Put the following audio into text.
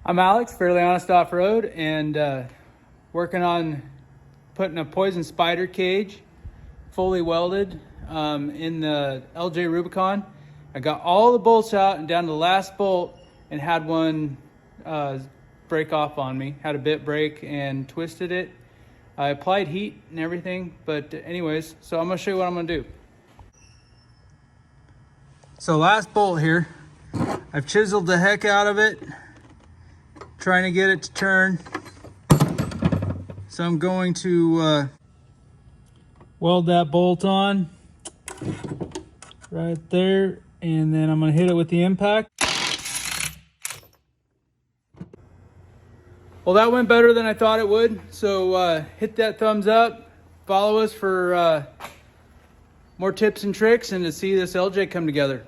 I'm Alex, Fairly Honest Off-Road, and working on putting a Poison Spyder cage, fully welded, in the LJ Rubicon. I got all the bolts out and down to the last bolt and had one break off on me. Had a bit break and twisted it. I applied heat and everything, but anyways, so I'm gonna show you what I'm gonna do. So last bolt here, I've chiseled the heck out of it, trying to get it to turn. So I'm going to weld that bolt on right there, and then I'm going to hit it with the impact. Well, that went better than I thought it would, so hit that thumbs up, follow us for more tips and tricks, and to see this LJ come together.